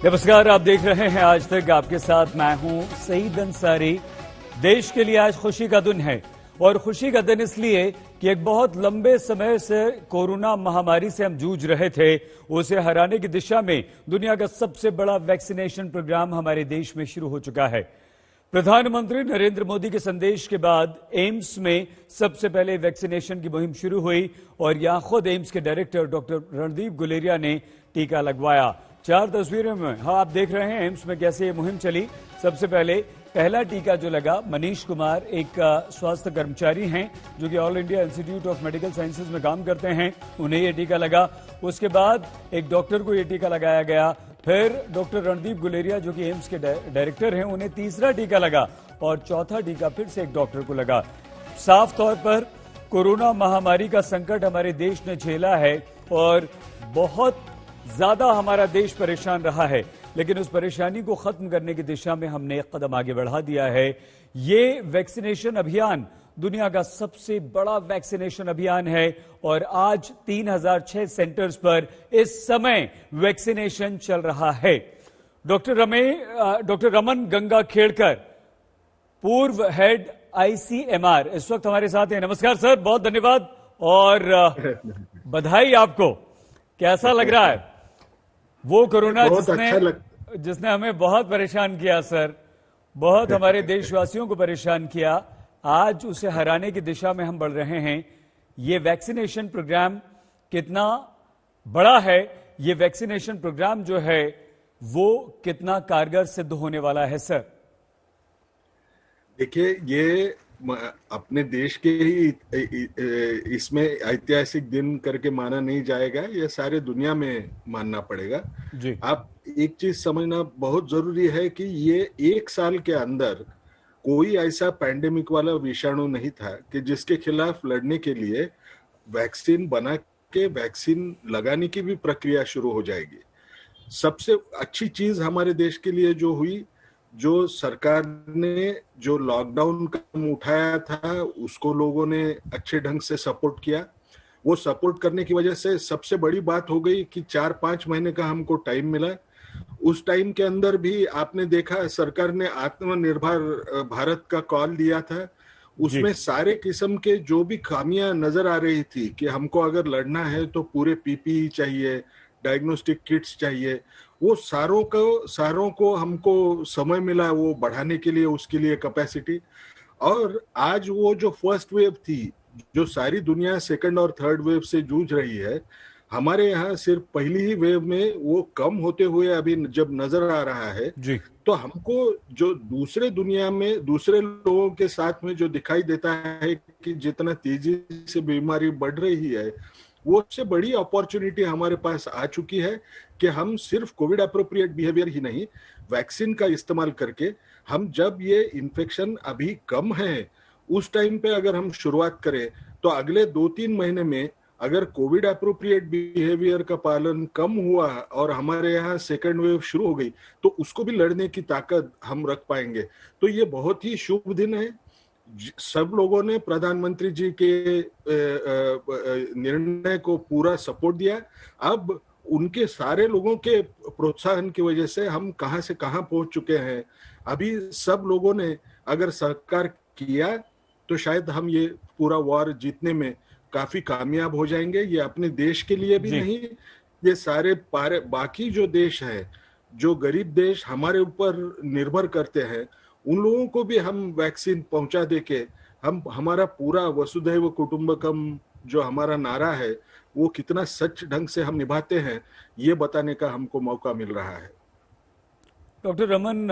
नमस्कार, आप देख रहे हैं आज तक। आपके साथ मैं हूं सईद अंसारी। देश के लिए आज खुशी का दिन है और खुशी का दिन इसलिए कि एक बहुत लंबे समय से कोरोना महामारी से हम जूझ रहे थे, उसे हराने की दिशा में दुनिया का सबसे बड़ा वैक्सीनेशन प्रोग्राम हमारे देश में शुरू हो चुका है। प्रधानमंत्री नरेंद्र मोदी के संदेश के बाद एम्स में सबसे पहले वैक्सीनेशन की मुहिम शुरू हुई और यहां खुद एम्स के डायरेक्टर डॉक्टर रणदीप गुलेरिया ने टीका लगवाया। 4 तस्वीरों में आप देख रहे हैं एम्स में कैसे ये मुहिम चली। सबसे पहले पहला टीका जो लगा, मनीष कुमार एक स्वास्थ्य कर्मचारी हैं जो कि all India institute of medical sciences में काम करते हैं, उन्हें ये टीका लगा। उसके बाद एक डॉक्टर को ये टीका लगाया गया। फिर डॉक्टर रणदीप गुलेरिया जो कि एम्स के डायरेक्टर हैं, उन्हें तीसरा टीका लगा और चौथा टीका फिर से एक डॉक्टर को लगा। साफ तौर पर कोरोना महामारी का संकट हमारे देश ने झेला है और बहुत ज्यादा हमारा देश परेशान रहा है, लेकिन उस परेशानी को खत्म करने की दिशा में हमने एक कदम आगे बढ़ा दिया है। ये वैक्सीनेशन अभियान दुनिया का सबसे बड़ा वैक्सीनेशन अभियान है और आज 3006 सेंटर्स पर इस समय वैक्सीनेशन चल रहा है। डॉक्टर रमन गंगाखेड़कर, पूर्व हेड आईसीएमआर, इस वक्त हमारे साथ हैं। नमस्कार सर, बहुत धन्यवाद और बधाई आपको। कैसा लग रहा है वो कोरोना जिसने हमें बहुत परेशान किया सर, बहुत हमारे देशवासियों को परेशान किया, आज उसे हराने की दिशा में हम बढ़ रहे हैं। ये वैक्सीनेशन प्रोग्राम कितना बड़ा है, ये वैक्सीनेशन प्रोग्राम जो है वो कितना कारगर सिद्ध होने वाला है सर? देखिए, ये अपने देश के ही इसमें ऐतिहासिक दिन करके माना नहीं जाएगा, ये सारे दुनिया में मानना पड़ेगा जी। आप एक चीज समझना बहुत जरूरी है कि ये 1 साल के अंदर कोई ऐसा पैंडेमिक वाला विषाणु नहीं था कि जिसके खिलाफ लड़ने के लिए वैक्सीन बना के वैक्सीन लगाने की भी प्रक्रिया शुरू हो जाएगी। सबसे अच्छी चीज हमारे देश के लिए जो हुई, जो सरकार ने जो लॉकडाउन कदम उठाया था उसको लोगों ने अच्छे ढंग से सपोर्ट किया। वो सपोर्ट करने की वजह से सबसे बड़ी बात हो गई कि 4-5 महीने का हमको टाइम मिला। उस टाइम के अंदर भी आपने देखा सरकार ने आत्मनिर्भर भारत का कॉल दिया था। उसमें सारे किस्म के जो भी खामियां नजर आ रही थी कि हमको अगर लड़ना है तो पूरे पीपीई चाहिए, डायग्नोस्टिक किट्स चाहिए, वो सारों को हमको समय मिला वो बढ़ाने के लिए, उसके लिए कैपेसिटी। और आज वो जो फर्स्ट वेव थी, जो सारी दुनिया सेकंड और थर्ड वेव से जूझ रही है, हमारे यहाँ सिर्फ पहली ही वेव में वो कम होते हुए अभी जब नजर आ रहा है जी। तो हमको जो दूसरे दुनिया में दूसरे लोगों के साथ में जो दिखाई देता है कि जितना तेजी से बीमारी बढ़ रही है, वो सबसे बड़ी अपॉर्चुनिटी हमारे पास आ चुकी है कि हम सिर्फ कोविड अप्रोप्रिएट बिहेवियर ही नहीं, वैक्सीन का इस्तेमाल करके हम जब ये इन्फेक्शन अभी कम है उस टाइम पे अगर हम शुरुआत करें तो अगले 2-3 महीने में अगर कोविड अप्रोप्रिएट बिहेवियर का पालन कम हुआ और हमारे यहाँ सेकेंड वेव शुरू हो गई तो उसको भी लड़ने की ताकत हम रख पाएंगे। तो ये बहुत ही शुभ दिन है। सब लोगों ने प्रधानमंत्री जी के निर्णय को पूरा सपोर्ट दिया। अब उनके सारे लोगों के प्रोत्साहन की वजह से हम कहां से कहां पहुंच चुके हैं। अभी सब लोगों ने अगर सहकार किया तो शायद हम ये पूरा वॉर जीतने में काफी कामयाब हो जाएंगे। ये अपने देश के लिए भी नहीं, ये सारे बाकी जो देश है, जो गरीब देश हमारे ऊपर निर्भर करते हैं, उन लोगों को भी हम वैक्सीन पहुंचा देके हम हमारा पूरा वसुधैव कुटुंबकम जो हमारा नारा है वो कितना सच ढंग से हम निभाते हैं, ये बताने का हमको मौका मिल रहा है। डॉक्टर रमन,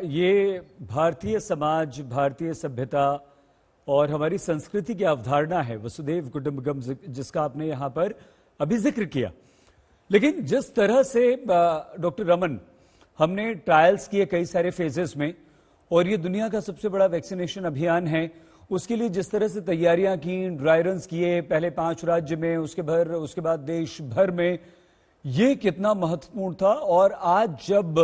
ये भारतीय समाज, भारतीय सभ्यता और हमारी संस्कृति की अवधारणा है वसुधैव कुटुंबकम, जिसका आपने यहां पर अभी जिक्र किया। लेकिन जिस तरह से डॉक्टर रमन हमने ट्रायल्स किए कई सारे फेजेस में और ये दुनिया का सबसे बड़ा वैक्सीनेशन अभियान है, उसके लिए जिस तरह से तैयारियां की, ड्राई रन्स किए पहले 5 राज्य में, उसके बाद देश भर में, ये कितना महत्वपूर्ण था। और आज जब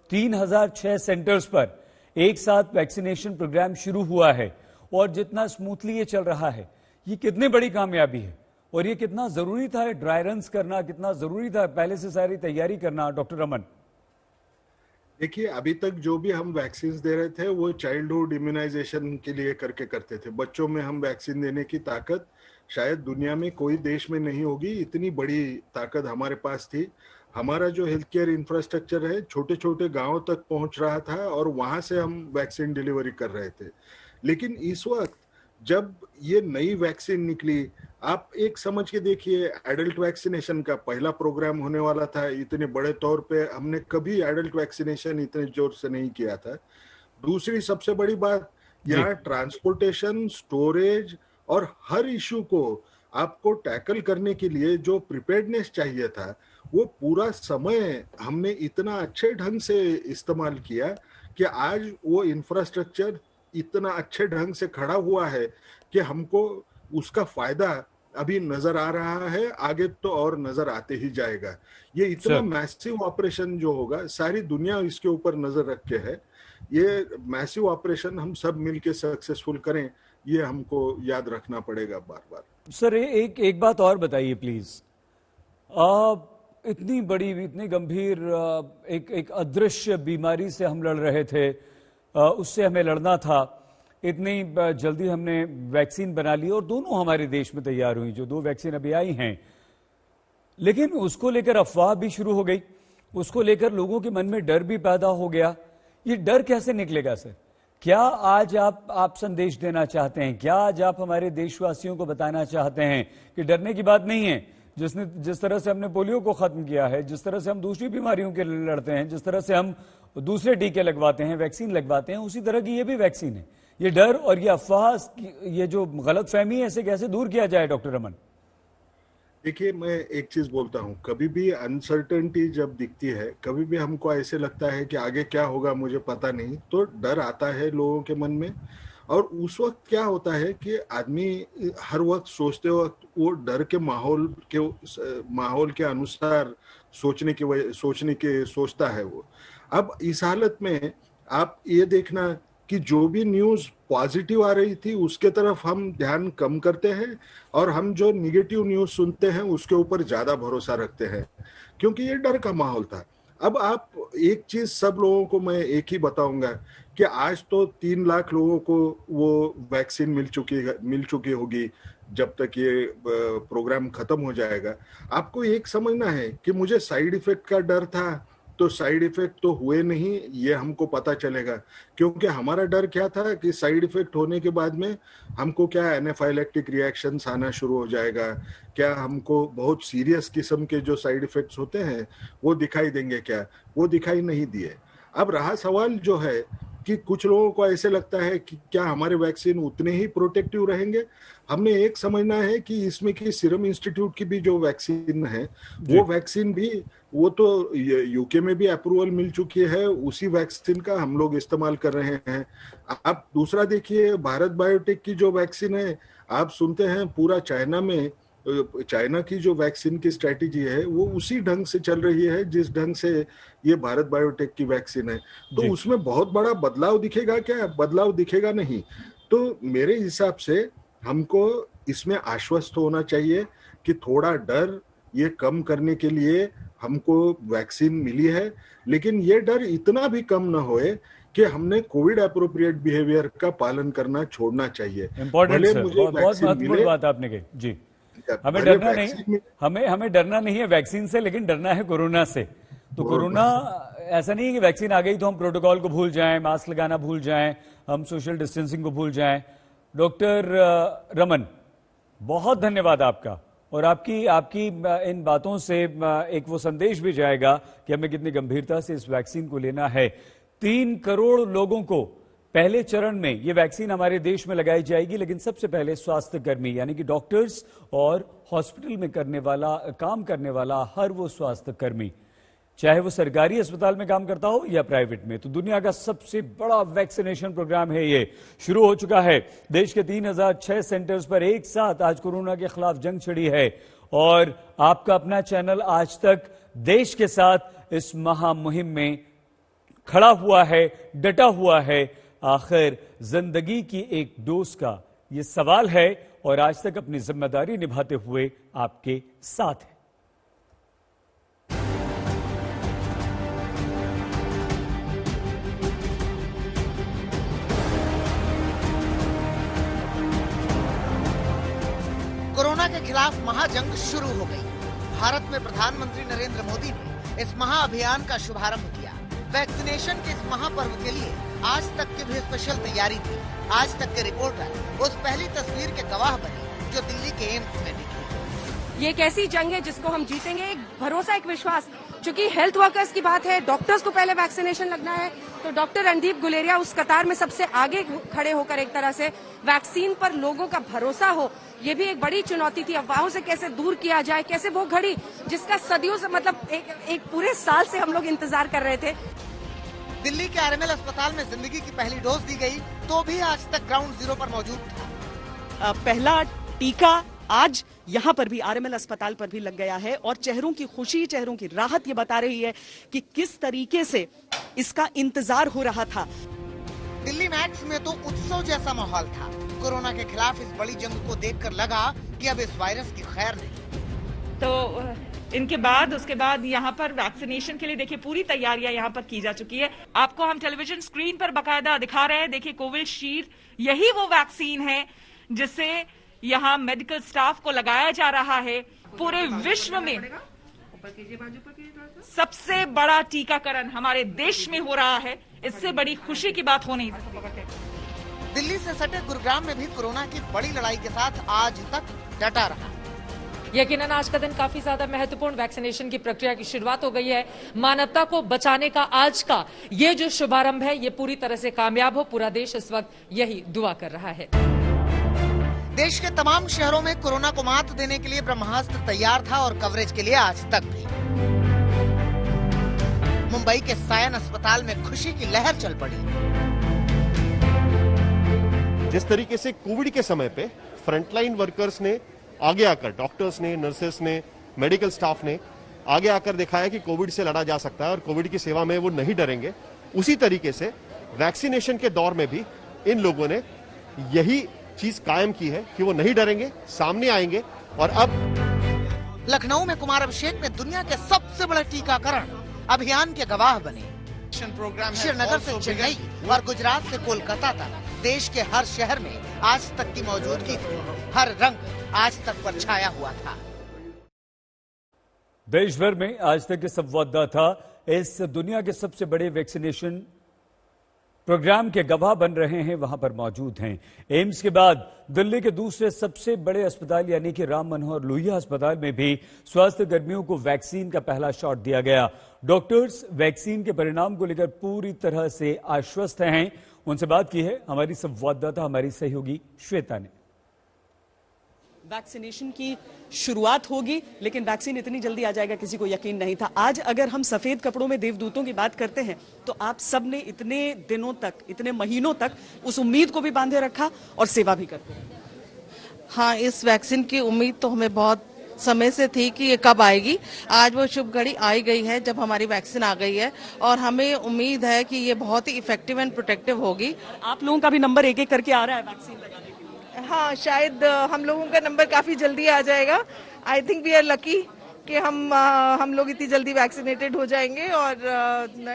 3006 सेंटर्स पर एक साथ वैक्सीनेशन प्रोग्राम शुरू हुआ है और जितना स्मूथली ये चल रहा है, ये कितनी बड़ी कामयाबी है और ये कितना जरूरी था ड्राई रन्स करना, कितना जरूरी था पहले से सारी तैयारी करना। डॉक्टर रमन, देखिए, अभी तक जो भी हम वैक्सीन दे रहे थे वो चाइल्डहुड इम्यूनाइजेशन के लिए करते थे। बच्चों में हम वैक्सीन देने की ताकत शायद दुनिया में कोई देश में नहीं होगी, इतनी बड़ी ताकत हमारे पास थी। हमारा जो हेल्थ केयर इंफ्रास्ट्रक्चर है छोटे छोटे गांवों तक पहुंच रहा था और वहां से हम वैक्सीन डिलीवरी कर रहे थे। लेकिन इस वक्त जब ये नई वैक्सीन निकली, आप एक समझ के देखिए, एडल्ट वैक्सीनेशन का पहला प्रोग्राम होने वाला था। इतने बड़े तौर पे हमने कभी एडल्ट वैक्सीनेशन इतने जोर से नहीं किया था। दूसरी सबसे बड़ी बात, यहाँ ट्रांसपोर्टेशन, स्टोरेज और हर इशू को आपको टैकल करने के लिए जो प्रिपेयर्डनेस चाहिए था, वो पूरा समय हमने इतना अच्छे ढंग से इस्तेमाल किया कि आज वो इंफ्रास्ट्रक्चर इतना अच्छे ढंग से खड़ा हुआ है कि हमको उसका फायदा अभी नजर आ रहा है, आगे तो और नजर आते ही जाएगा। ये इतना मैसिव ऑपरेशन जो होगा, सारी दुनिया इसके ऊपर नजर रख के है। ये मैसिव ऑपरेशन हम सब मिलके सक्सेसफुल करें, ये हमको याद रखना पड़ेगा बार बार। सर एक बात और बताइए प्लीज। इतनी बड़ी, इतनी गंभीर एक अदृश्य बीमारी से हम लड़ रहे थे, उससे हमें लड़ना था। इतनी जल्दी हमने वैक्सीन बना ली और दोनों हमारे देश में तैयार हुई, जो 2 वैक्सीन अभी आई हैं। लेकिन उसको लेकर अफवाह भी शुरू हो गई, उसको लेकर लोगों के मन में डर भी पैदा हो गया। ये डर कैसे निकलेगा सर? क्या आज आप संदेश देना चाहते हैं? क्या आज आप हमारे देशवासियों को बताना चाहते हैं कि डरने की बात नहीं है? जिस तरह से हमने पोलियो को खत्म किया है, जिस तरह से हम दूसरी बीमारियों के लिए लड़ते हैं, जिस तरह से हम दूसरे टीके लगवाते हैं, वैक्सीन लगवाते हैं, उसी तरह की ये भी वैक्सीन है। ये डर और ये अफवाह, ये जो गलतफहमी है, इसे कैसे दूर किया जाए डॉक्टर रमन? देखिए, मैं एक चीज बोलता हूँ, कभी भी अनसर्टेनिटी जब दिखती है, कभी भी हमको ऐसे लगता है कि आगे क्या होगा मुझे पता नहीं, तो डर आता है लोगों के मन में। और उस वक्त क्या होता है कि आदमी हर वक्त सोचते वक्त वो डर के माहौल के अनुसार सोचता है वो। अब इस हालत में आप ये देखना कि जो भी न्यूज पॉजिटिव आ रही थी उसके तरफ हम ध्यान कम करते हैं, और हम जो निगेटिव न्यूज सुनते हैं उसके ऊपर ज्यादा भरोसा रखते हैं, क्योंकि ये डर का माहौल था। अब आप एक चीज सब लोगों को मैं एक ही बताऊंगा कि आज तो 3 लाख लोगों को वो वैक्सीन मिल चुकी होगी जब तक ये प्रोग्राम खत्म हो जाएगा। आपको एक समझना है कि मुझे साइड इफेक्ट का डर था, तो साइड इफेक्ट तो हुए नहीं, ये हमको पता चलेगा। क्योंकि हमारा डर क्या था कि साइड इफेक्ट होने के बाद में हमको क्या एनाफाइलैक्टिक रिएक्शंस आना शुरू हो जाएगा, क्या हमको बहुत सीरियस किस्म के जो साइड इफेक्ट्स होते हैं वो दिखाई देंगे, क्या वो दिखाई नहीं दिए। अब रहा सवाल जो है कि कुछ लोगों को ऐसे लगता है कि क्या हमारे वैक्सीन उतने ही प्रोटेक्टिव रहेंगे। हमने एक समझना है कि इसमें की सीरम इंस्टीट्यूट की भी जो वैक्सीन है, वो वैक्सीन भी, वो तो यूके में भी अप्रूवल मिल चुकी है, उसी वैक्सीन का हम लोग इस्तेमाल कर रहे हैं। आप दूसरा देखिए, भारत बायोटेक की जो वैक्सीन है, आप सुनते हैं पूरा चाइना की जो वैक्सीन की स्ट्रेटेजी है वो उसी ढंग से चल रही है जिस ढंग से ये भारत बायोटेक की वैक्सीन है। तो उसमें बहुत बड़ा बदलाव दिखेगा क्या? बदलाव दिखेगा नहीं। तो मेरे हिसाब से हमको इसमें आश्वस्त होना चाहिए कि थोड़ा डर ये कम करने के लिए हमको वैक्सीन मिली है, लेकिन ये डर इतना भी कम ना होए कि हमने कोविड एप्रोप्रिएट बिहेवियर का पालन करना छोड़ना चाहिए। इंपॉर्टेंट सर, बहुत महत्वपूर्ण बात आपने कही जी। हमें डरना नहीं, हमें डरना नहीं है वैक्सीन से, लेकिन डरना है कोरोना से। तो कोरोना ऐसा नहीं है कि वैक्सीन आ गई तो हम प्रोटोकॉल को भूल जाएं, मास्क लगाना भूल जाएं, हम सोशल डिस्टेंसिंग को भूल जाएं। डॉक्टर रमन, बहुत धन्यवाद आपका, और आपकी इन बातों से एक वो संदेश भी जाएगा कि हमें कितनी गंभीरता से इस वैक्सीन को लेना है। 3 करोड़ लोगों को पहले चरण में ये वैक्सीन हमारे देश में लगाई जाएगी, लेकिन सबसे पहले स्वास्थ्य कर्मी यानी कि डॉक्टर्स और हॉस्पिटल में काम करने वाला हर वो स्वास्थ्य कर्मी, चाहे वो सरकारी अस्पताल में काम करता हो या प्राइवेट में। तो दुनिया का सबसे बड़ा वैक्सीनेशन प्रोग्राम है, ये शुरू हो चुका है। देश के 3006 सेंटर्स पर एक साथ आज कोरोना के खिलाफ जंग छिड़ी है, और आपका अपना चैनल आज तक देश के साथ इस महामुहिम में खड़ा हुआ है, डटा हुआ है। आखिर जिंदगी की एक डोज का ये सवाल है, और आज तक अपनी जिम्मेदारी निभाते हुए आपके साथ है। के खिलाफ महाजंग शुरू हो गई। भारत में प्रधानमंत्री नरेंद्र मोदी ने इस महाअभियान का शुभारंभ किया। वैक्सीनेशन के इस महापर्व के लिए आज तक की भी स्पेशल तैयारी थी। आज तक के रिपोर्टर उस पहली तस्वीर के गवाह बने जो दिल्ली के एम्स में दिखी। ये एक ऐसी जंग है जिसको हम जीतेंगे, एक भरोसा, एक विश्वास। क्योंकि हेल्थ वर्कर्स की बात है, डॉक्टर्स को पहले वैक्सीनेशन लगना है, तो डॉक्टर रणदीप गुलेरिया उस कतार में सबसे आगे खड़े होकर एक तरह से वैक्सीन पर लोगों का भरोसा हो, ये भी एक बड़ी चुनौती थी। अफवाहों से कैसे दूर किया जाए, कैसे वो घड़ी जिसका सदियों से मतलब एक पूरे साल से हम लोग इंतजार कर रहे थे। दिल्ली के आरएमएल अस्पताल में जिंदगी की पहली डोज दी गई तो भी आज तक ग्राउंड जीरो पर मौजूद था। पहला टीका आज यहाँ पर भी आरएमएल अस्पताल पर भी लग गया है और चेहरों की खुशी, चेहरों की राहत ये बता रही है कि किस तरीके से इसका इंतजार हो रहा था। दिल्ली मैक्स में तो उत्सव जैसा माहौल था। कोरोना के खिलाफ इस बड़ी जंग को देखकर लगा कि अब इस वायरस की खैर नहीं। तो इनके बाद उसके बाद यहाँ पर वैक्सीनेशन के लिए देखिए पूरी तैयारियां यहाँ पर की जा चुकी है। आपको हम टेलीविजन स्क्रीन पर बकायदा दिखा रहे हैं। देखिए कोविशील्ड, यही वो वैक्सीन है जिसे यहाँ मेडिकल स्टाफ को लगाया जा रहा है। पूरे विश्व में सबसे बड़ा टीकाकरण हमारे देश में हो रहा है। इससे बड़ी खुशी की बात हो नहीं सकती। दिल्ली से सटे गुरुग्राम में भी कोरोना की बड़ी लड़ाई के साथ आज तक डटा रहा। यकीनन आज का दिन काफी ज्यादा महत्वपूर्ण, वैक्सीनेशन की प्रक्रिया की शुरुआत हो गई है। मानवता को बचाने का आज का ये जो शुभारंभ है, ये पूरी तरह से कामयाब हो। पूरा देश इस वक्त यही दुआ कर रहा है। देश के तमाम शहरों में कोरोना को मात देने के लिए ब्रह्मास्त्र तैयार था और कवरेज के लिए आज तक भी। मुंबई के सायन अस्पताल में खुशी की लहर चल पड़ी। जिस तरीके से कोविड के समय पे फ्रंटलाइन वर्कर्स ने आगे आकर, डॉक्टर्स ने, नर्सेस ने, मेडिकल स्टाफ ने आगे आकर दिखाया कि कोविड से लड़ा जा सकता है और कोविड की सेवा में वो नहीं डरेंगे, उसी तरीके से वैक्सीनेशन के दौर में भी इन लोगों ने यही चीज कायम की है कि वो नहीं डरेंगे, सामने आएंगे। और अब लखनऊ में कुमार अभिषेक ने दुनिया के सबसे बड़े टीकाकरण अभियान के गवाह बने। श्रीनगर से चेन्नई और गुजरात से कोलकाता तक देश के हर शहर में आज तक की मौजूदगी थी। हर रंग आज तक पर छाया हुआ था। देश भर में आज तक के संवाददाता इस दुनिया के सबसे बड़े वैक्सीनेशन प्रोग्राम के गवाह बन रहे हैं, वहां पर मौजूद हैं। एम्स के बाद दिल्ली के दूसरे सबसे बड़े अस्पताल यानी कि राम मनोहर लोहिया अस्पताल में भी स्वास्थ्य कर्मियों को वैक्सीन का पहला शॉट दिया गया। डॉक्टर्स वैक्सीन के परिणाम को लेकर पूरी तरह से आश्वस्त हैं। उनसे बात की है हमारी संवाददाता, हमारी सहयोगी श्वेता ने। वैक्सीनेशन की शुरुआत होगी, लेकिन वैक्सीन इतनी जल्दी आ जाएगा किसी को यकीन नहीं था। आज अगर हम सफेद कपड़ों में देवदूतों की बात करते हैं तो आप सब ने इतने दिनों तक, इतने महीनों तक उस उम्मीद को भी बांधे रखा और सेवा भी करते हैं। हाँ, इस वैक्सीन की उम्मीद तो हमें बहुत समय से थी कि ये कब आएगी। आज वो शुभ घड़ी आई गई है जब हमारी वैक्सीन आ गई है और हमें उम्मीद है कि ये बहुत ही इफेक्टिव एंड प्रोटेक्टिव होगी। आप लोगों का भी नंबर एक एक करके आ रहा है वैक्सीन लगाने के लिए। हाँ, शायद हम लोगों का नंबर काफी जल्दी आ जाएगा। I think we are lucky कि हम लोग इतनी जल्दी वैक्सीनेटेड हो जाएंगे और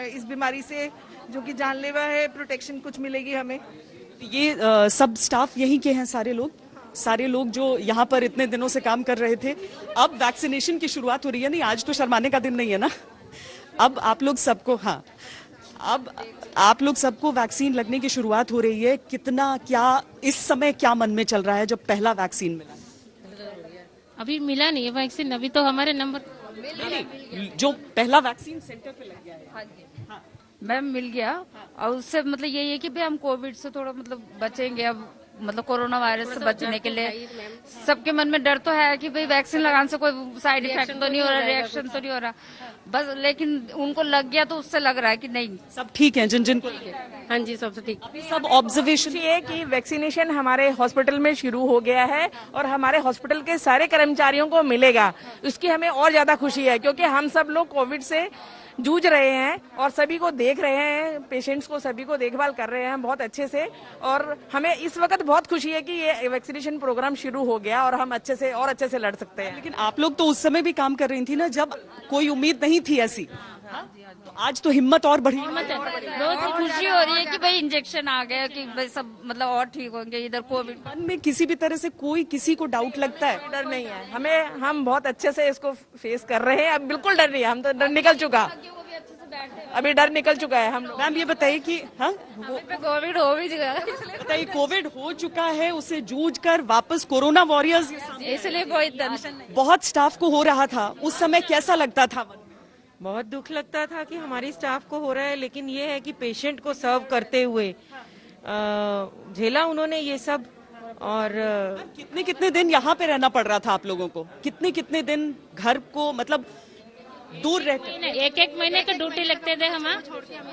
इस बीमारी से जो कि जानलेवा है, प्रोटेक्शन कुछ मिलेगी हमें। ये सब स्टाफ यहीं के हैं, सारे लोग जो यहाँ पर इतने दिनों से काम कर रहे थे। अब वैक्सीनेशन की शुरुआत हो रही है। नहीं, आज तो शर्माने का दिन नहीं है ना। अब आप लोग सबको, हाँ, अब आप लोग सबको वैक्सीन लगने की शुरुआत हो रही है। कितना, क्या इस समय क्या मन में चल रहा है जब पहला वैक्सीन मिला? अभी मिला नहीं है वैक्सीन, अभी तो हमारे नंबर जो पहला वैक्सीन सेंटर पे लग गया है। हाँ, मैम मिल गया। और उससे मतलब यही है कि भाई हम कोविड से थोड़ा मतलब बचेंगे। अब मतलब कोरोना वायरस से बचने के लिए सबके मन में डर तो है कि भाई वैक्सीन लगाने से कोई साइड इफेक्ट तो नहीं हो रहा, रिएक्शन तो नहीं हो रहा बस, लेकिन उनको लग गया तो उससे लग रहा है कि नहीं सब ठीक है। जिन को हाँ जी, सबसे ठीक। सब ऑब्जर्वेशन ये कि वैक्सीनेशन हमारे हॉस्पिटल में शुरू हो गया है और हमारे हॉस्पिटल के सारे कर्मचारियों को मिलेगा। उसकी हमें और ज्यादा खुशी है क्योंकि हम सब लोग कोविड से जूझ रहे हैं और सभी को देख रहे हैं, पेशेंट्स को सभी को देखभाल कर रहे हैं बहुत अच्छे से। और हमें इस वक्त बहुत खुशी है कि ये वैक्सीनेशन प्रोग्राम शुरू हो गया और हम अच्छे से लड़ सकते हैं। लेकिन आप लोग तो उस समय भी काम कर रही थी ना, जब कोई उम्मीद नहीं थी ऐसी। तो आज तो हिम्मत और बढ़ी। बहुत खुशी हो रही है कि भाई इंजेक्शन आ गया, कि भाई सब मतलब और ठीक होंगे। इधर कोविड मन में किसी भी तरह से कोई किसी को डाउट लगता है? डर नहीं है हम बहुत अच्छे से इसको फेस कर रहे हैं। अब बिल्कुल डर नहीं है, हम तो डर निकल चुका, अभी डर निकल चुका है हम लोग। मैम ये बताइए कि कोविड हो भी गया, बताइए कोविड हो चुका है, उसे जूझ कर वापस कोरोना वॉरियर्स, इसलिए कोई टेंशन नहीं। बहुत स्टाफ को हो रहा था, उस समय कैसा लगता था? बहुत दुख लगता था कि हमारी स्टाफ को हो रहा है, लेकिन ये है कि पेशेंट को सर्व करते हुए झेला उन्होंने ये सब। और कितने कितने दिन यहाँ पे रहना पड़ रहा था आप लोगों को? कितने कितने दिन घर को मतलब दूर रहते? एक महीने का ड्यूटी लगते थे हम,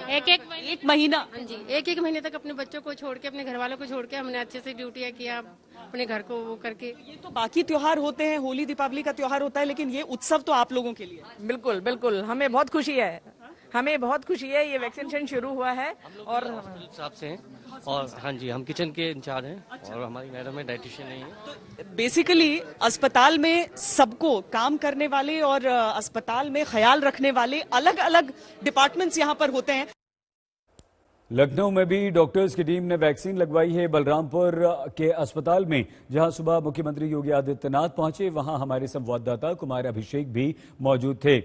एक महीना जी, एक महीने तक अपने बच्चों को छोड़ के, अपने घर वालों को छोड़ के हमने अच्छे से ड्यूटियाँ किया अपने घर को वो करके। ये तो बाकी त्योहार होते हैं, होली दीपावली का त्योहार होता है, लेकिन ये उत्सव तो आप लोगों के लिए। बिल्कुल बिल्कुल, हमें बहुत खुशी है, हमें बहुत खुशी है। ये वैक्सीनेशन शुरू हुआ है और हिसाब से हैं, और हाँ जी हम किचन के इंचार्ज हैं और हमारी मैडम है डाइटिशियन है। तो बेसिकली अस्पताल में सबको काम करने वाले और अस्पताल में ख्याल रखने वाले अलग अलग डिपार्टमेंट्स यहाँ पर होते हैं। लखनऊ में भी डॉक्टर्स की टीम ने वैक्सीन लगवाई है। बलरामपुर के अस्पताल में जहां सुबह मुख्यमंत्री योगी आदित्यनाथ पहुंचे, वहां हमारे संवाददाता कुमार अभिषेक भी मौजूद थे।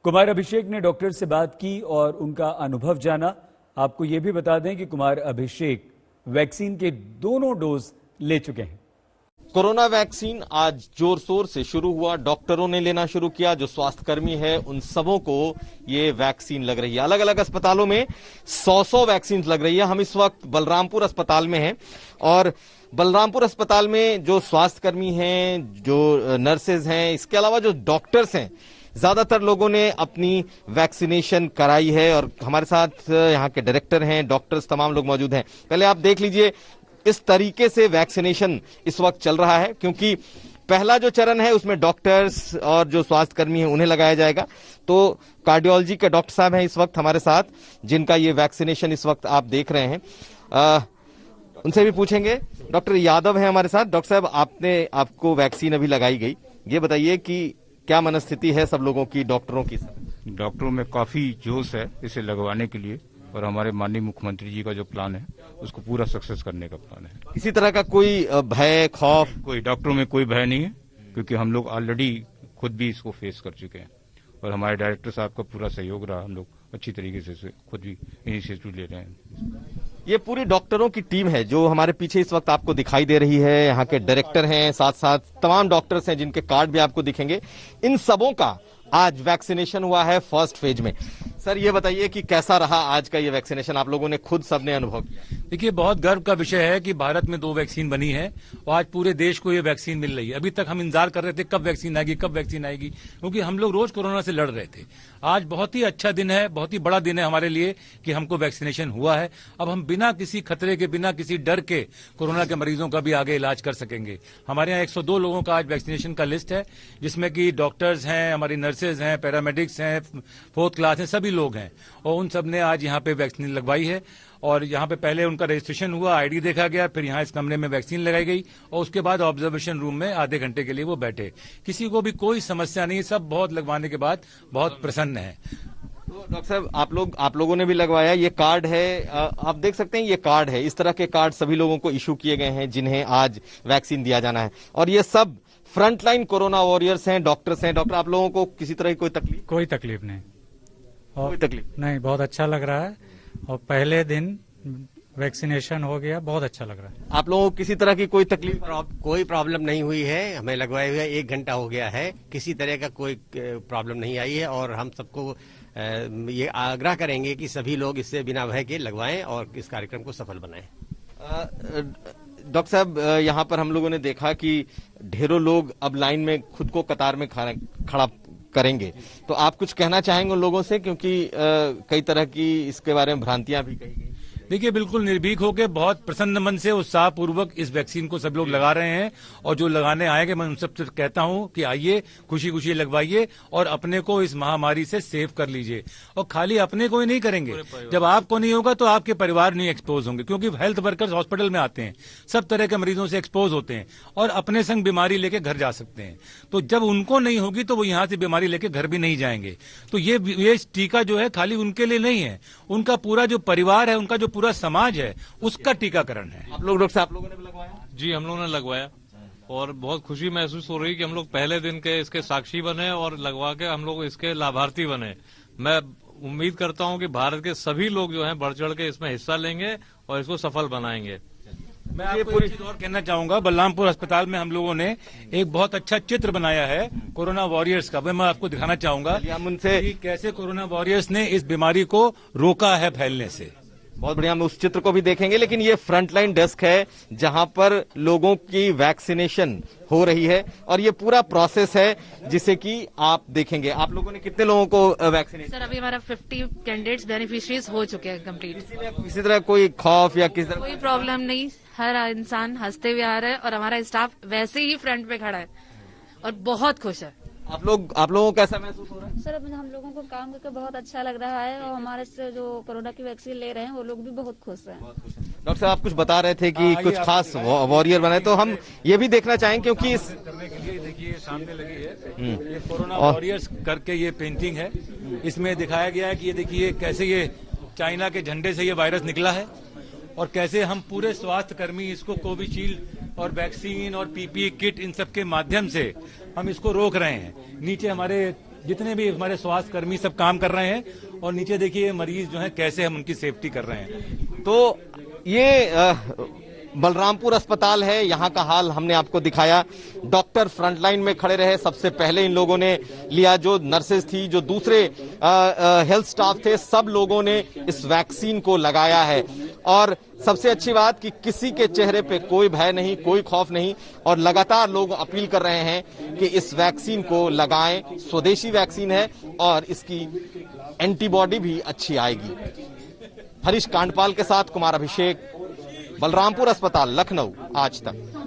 कुमार अभिषेक ने डॉक्टर से बात की और उनका अनुभव जाना। आपको ये भी बता दें कि कुमार अभिषेक वैक्सीन के दोनों डोज ले चुके हैं। कोरोना वैक्सीन आज जोर शोर से शुरू हुआ, डॉक्टरों ने लेना शुरू किया, जो स्वास्थ्यकर्मी है उन सबों को ये वैक्सीन लग रही है। अलग अलग अस्पतालों में 100 वैक्सीन लग रही है। हम इस वक्त बलरामपुर अस्पताल में हैं और बलरामपुर अस्पताल में जो स्वास्थ्यकर्मी हैं, जो नर्सेज हैं, इसके अलावा जो डॉक्टर्स हैं, ज्यादातर लोगों ने अपनी वैक्सीनेशन कराई है। और हमारे साथ यहाँ के डायरेक्टर हैं, डॉक्टर्स, तमाम लोग मौजूद हैं। पहले आप देख लीजिए इस तरीके से वैक्सीनेशन इस वक्त चल रहा है, क्योंकि पहला जो चरण है उसमें डॉक्टर्स और जो स्वास्थ्यकर्मी हैं उन्हें लगाया जाएगा। तो कार्डियोलॉजी के डॉक्टर साहब हैं इस वक्त हमारे साथ, जिनका ये वैक्सीनेशन इस वक्त आप देख रहे हैं। उनसे भी पूछेंगे। डॉक्टर यादव हैं हमारे साथ। डॉक्टर साहब, आपको वैक्सीन अभी लगाई गई, ये बताइए कि क्या मनस्थिति है सब लोगों की, डॉक्टरों की? डॉक्टरों में काफी जोश है इसे लगवाने के लिए, और हमारे माननीय मुख्यमंत्री जी का जो प्लान है उसको पूरा सक्सेस करने का प्लान है। किसी तरह का कोई भय, खौफ? कोई डॉक्टरों में कोई भय नहीं है, क्योंकि हम लोग ऑलरेडी खुद भी इसको फेस कर चुके हैं और हमारे डायरेक्टर साहब का पूरा सहयोग रहा। हम लोग अच्छी तरीके से खुद भी इनिशिएटिव ले रहे हैं। ये पूरी डॉक्टरों की टीम है जो हमारे पीछे इस वक्त आपको दिखाई दे रही है। यहाँ के डायरेक्टर हैं, साथ साथ तमाम डॉक्टर्स हैं जिनके कार्ड भी आपको दिखेंगे। इन सबों का आज वैक्सीनेशन हुआ है फर्स्ट फेज में। सर ये बताइए कि कैसा रहा आज का ये वैक्सीनेशन, आप लोगों ने खुद सबने अनुभव किया? देखिए, बहुत गर्व का विषय है कि भारत में 2 वैक्सीन बनी है और आज पूरे देश को ये वैक्सीन मिल रही है। अभी तक हम इंतजार कर रहे थे कब वैक्सीन आएगी, कब वैक्सीन आएगी, क्योंकि हम लोग रोज कोरोना से लड़ रहे थे। आज बहुत ही अच्छा दिन है, बहुत ही बड़ा दिन है हमारे लिए कि हमको वैक्सीनेशन हुआ है। अब हम बिना किसी खतरे के, बिना किसी डर के कोरोना के मरीजों का भी आगे इलाज कर सकेंगे। हमारे यहाँ 102 लोगों का आज वैक्सीनेशन का लिस्ट है, जिसमें कि डॉक्टर्स हैं, हमारी नर्सेज हैं, पैरामेडिक्स हैं, 4th क्लास हैं, सभी लोग हैं और उन सब ने आज यहाँ पे वैक्सीन लगवाई है। और यहाँ पे पहले उनका रजिस्ट्रेशन हुआ, आईडी देखा गया, फिर यहाँ इस कमरे में वैक्सीन लगाई गई और उसके बाद ऑब्जर्वेशन रूम में आधे घंटे के लिए वो बैठे। किसी को भी कोई समस्या नहीं, सब बहुत लगवाने के बाद बहुत प्रसन्न है। तो डॉक्टर साहब, आप लोगों ने भी लगवाया, ये कार्ड है, आप देख सकते हैं ये कार्ड है। इस तरह के कार्ड सभी लोगों को इशू किए गए हैं जिन्हें आज वैक्सीन दिया जाना है और ये सब फ्रंटलाइन कोरोना वॉरियर्स हैं, डॉक्टर्स हैं। डॉक्टर, आप लोगों को किसी तरह की कोई तकलीफ? कोई तकलीफ नहीं। कोई तकलीफ नहीं, बहुत अच्छा लग रहा है और पहले दिन वैक्सीनेशन हो गया, बहुत अच्छा लग रहा है। आप लोगों को किसी तरह की कोई तकलीफ? कोई प्रॉब्लम नहीं हुई है, हमें लगवाए हुए 1 घंटा हो गया है, किसी तरह का कोई प्रॉब्लम नहीं आई है और हम सबको ये आग्रह करेंगे कि सभी लोग इससे बिना भय के लगवाएं और इस कार्यक्रम को सफल बनाएं। डॉक्टर साहब, यहाँ पर हम लोगों ने देखा कि ढेरों लोग अब लाइन में खुद को कतार में खड़ा करेंगे, तो आप कुछ कहना चाहेंगे उन लोगों से, क्योंकि कई तरह की इसके बारे में भ्रांतियां भी कही गई? देखिए, बिल्कुल निर्भीक होकर बहुत प्रसन्न मन से उत्साह पूर्वक इस वैक्सीन को सब लोग लगा रहे हैं, और जो लगाने आएंगे मैं उन सबसे कहता हूं कि आइए, खुशी खुशी लगवाइए और अपने को इस महामारी से सेव कर लीजिए। और खाली अपने को ही नहीं करेंगे, जब आपको नहीं होगा तो आपके परिवार नहीं एक्सपोज होंगे, क्योंकि हेल्थ वर्कर्स हॉस्पिटल में आते हैं, सब तरह के मरीजों से एक्सपोज होते हैं और अपने संग बीमारी लेके घर जा सकते हैं। तो जब उनको नहीं होगी तो वो यहां से बीमारी लेके घर भी नहीं जाएंगे। तो ये टीका जो है खाली उनके लिए नहीं है, उनका पूरा जो परिवार है, उनका जो पूरा समाज है, उसका टीकाकरण है। आप लोगों ने भी लगवाया? जी, हम लोगों ने लगवाया और बहुत खुशी महसूस हो रही कि हम लोग पहले दिन के इसके साक्षी बने और लगवा के हम लोग इसके लाभार्थी बने। मैं उम्मीद करता हूं कि भारत के सभी लोग जो हैं बढ़ चढ़ के इसमें हिस्सा लेंगे और इसको सफल बनाएंगे। मैं आपको एक चीज और कहना चाहूंगा, बलरामपुर अस्पताल में हम लोगों ने एक बहुत अच्छा चित्र बनाया है कोरोना वॉरियर्स का, मैं आपको दिखाना चाहूंगा हम उनसे कि कैसे कोरोना वॉरियर्स ने इस बीमारी को रोका है फैलने से। बहुत बढ़िया, हम उस चित्र को भी देखेंगे, लेकिन ये फ्रंटलाइन डेस्क है जहां पर लोगों की वैक्सीनेशन हो रही है और ये पूरा प्रोसेस है जिसे कि आप देखेंगे। आप लोगों ने कितने लोगों को वैक्सीनेशन? सर, अभी हमारा 50 कैंडिडेट्स बेनिफिशियरीज हो चुके हैं कंप्लीट। किसी तरह कोई खौफ या किसी तरह कोई प्रॉब्लम नहीं, हर इंसान हंसते हुए आ रहा है और हमारा स्टाफ वैसे ही फ्रंट पे खड़ा है और बहुत खुश है। आप लोगों को कैसा महसूस हो रहा है? सर, अब हम लोगों को काम करके बहुत अच्छा लग रहा है और हमारे से जो कोरोना की वैक्सीन ले रहे हैं वो लोग भी बहुत खुश हैं। डॉक्टर साहब, आप कुछ बता रहे थे कि कुछ खास वॉरियर बने, तो हम ये भी देखना चाहेंगे क्योंकि इस करने के लिए देखिए सामने लगी है ये कोरोना वॉरियर्स करके ये पेंटिंग है। इसमें दिखाया गया है कि ये देखिए कैसे ये चाइना के झंडे से ये वायरस निकला है और कैसे हम पूरे स्वास्थ्य कर्मी इसको कोविशील्ड और वैक्सीन और पीपीई किट इन सब के माध्यम से हम इसको रोक रहे हैं। नीचे हमारे जितने भी हमारे स्वास्थ्य कर्मी सब काम कर रहे हैं और नीचे देखिए मरीज जो हैं कैसे हम उनकी सेफ्टी कर रहे हैं। तो ये बलरामपुर अस्पताल है, यहाँ का हाल हमने आपको दिखाया। डॉक्टर फ्रंटलाइन में खड़े रहे, सबसे पहले इन लोगों ने लिया, जो नर्सेज थी, जो दूसरे हेल्थ स्टाफ थे, सब लोगों ने इस वैक्सीन को लगाया है। और सबसे अच्छी बात कि किसी के चेहरे पे कोई भय नहीं, कोई खौफ नहीं, और लगातार लोग अपील कर रहे हैं कि इस वैक्सीन को लगाएं। स्वदेशी वैक्सीन है और इसकी एंटीबॉडी भी अच्छी आएगी। हरीश कांडपाल के साथ कुमार अभिषेक, बलरामपुर अस्पताल, लखनऊ, आज तक।